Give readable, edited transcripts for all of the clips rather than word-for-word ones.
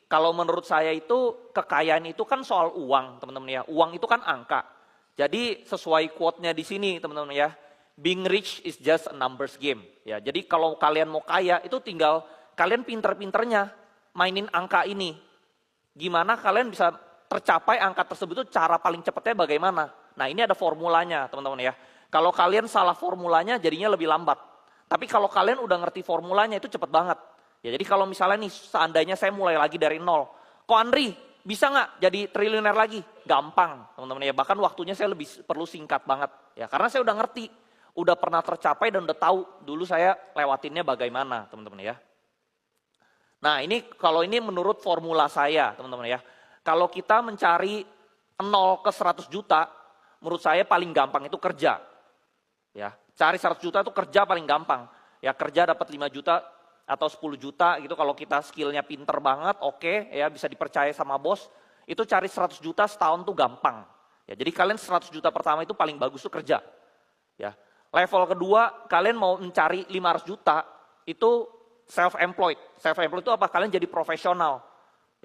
kalau menurut saya itu kekayaan itu kan soal uang, teman-teman ya. Uang itu kan angka. Jadi sesuai quote-nya di sini, teman-teman ya. Being rich is just a numbers game. Ya, jadi kalau kalian mau kaya itu tinggal kalian pinter-pinternya mainin angka ini. Gimana kalian bisa tercapai angka tersebut itu cara paling cepatnya bagaimana. Nah ini ada formulanya teman-teman ya. Kalau kalian salah formulanya jadinya lebih lambat. Tapi kalau kalian udah ngerti formulanya itu cepet banget. Ya jadi kalau misalnya nih seandainya saya mulai lagi dari nol. Ko Andri bisa nggak jadi triliuner lagi? Gampang teman-teman ya. Bahkan waktunya saya lebih perlu singkat banget. Ya karena saya udah ngerti. Udah pernah tercapai dan udah tahu dulu saya lewatinnya bagaimana teman-teman ya. Nah ini kalau ini menurut formula saya teman-teman ya. Kalau kita mencari 0 ke 100 juta, menurut saya paling gampang itu kerja. Ya, cari 100 juta itu kerja paling gampang. Ya kerja dapat 5 juta atau 10 juta gitu kalau kita skillnya pinter banget, oke, ya bisa dipercaya sama bos. Itu cari 100 juta setahun tuh gampang. Ya, jadi kalian 100 juta pertama itu paling bagus tuh kerja. Ya. Level kedua, kalian mau mencari 500 juta, itu self-employed. Self-employed itu apa? Kalian jadi profesional.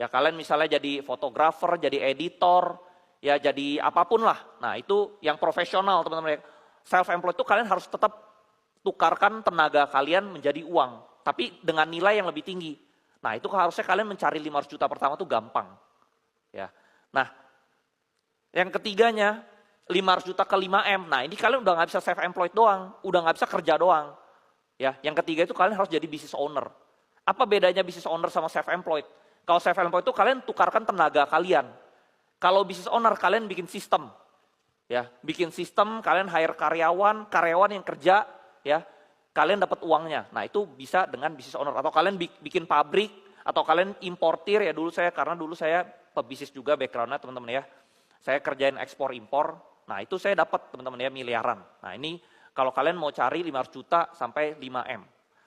Ya kalian misalnya jadi fotografer, jadi editor, ya jadi apapun lah. Nah itu yang profesional teman-teman. Self-employed itu kalian harus tetap tukarkan tenaga kalian menjadi uang. Tapi dengan nilai yang lebih tinggi. Nah itu harusnya kalian mencari 500 juta pertama itu gampang. Ya. Nah yang ketiganya 500 juta ke 5M. Nah ini kalian udah gak bisa self-employed doang, udah gak bisa kerja doang. Ya, yang ketiga itu kalian harus jadi business owner. Apa bedanya business owner sama self-employed? Kalau self-employed itu kalian tukarkan tenaga kalian. Kalau business owner kalian bikin sistem. Ya, bikin sistem, kalian hire karyawan, karyawan yang kerja, ya, kalian dapat uangnya. Nah itu bisa dengan business owner. Atau kalian bikin pabrik, atau kalian importir ya dulu saya, karena dulu saya pebisnis juga backgroundnya teman-teman ya. Saya kerjain ekspor impor. Nah itu saya dapat teman-teman ya miliaran. Nah ini kalau kalian mau cari 500 juta sampai 5M.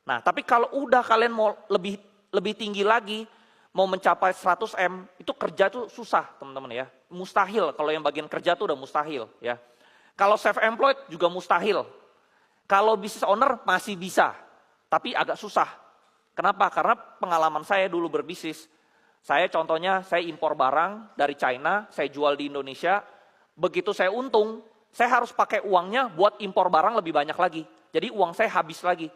Nah tapi kalau udah kalian mau lebih tinggi lagi, mau mencapai 100M, itu kerja tuh susah teman-teman ya. Mustahil, kalau yang bagian kerja tuh udah mustahil ya. Kalau self-employed juga mustahil. Kalau business owner masih bisa, tapi agak susah. Kenapa? Karena pengalaman saya dulu berbisnis. Saya contohnya, saya impor barang dari China, saya jual di Indonesia. Begitu saya untung, saya harus pakai uangnya buat impor barang lebih banyak lagi. Jadi uang saya habis lagi.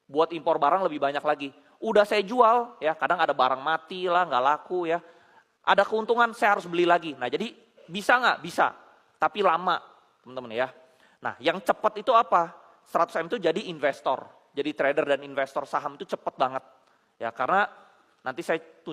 Buat impor barang lebih banyak lagi. Udah saya jual, ya kadang ada barang mati lah, nggak laku ya. Ada keuntungan, saya harus beli lagi. Nah jadi bisa nggak? Bisa. Tapi lama, teman-teman ya. Nah yang cepat itu apa? 100M itu jadi investor. Jadi trader dan investor saham itu cepat banget. Ya karena nanti saya tunjukkan.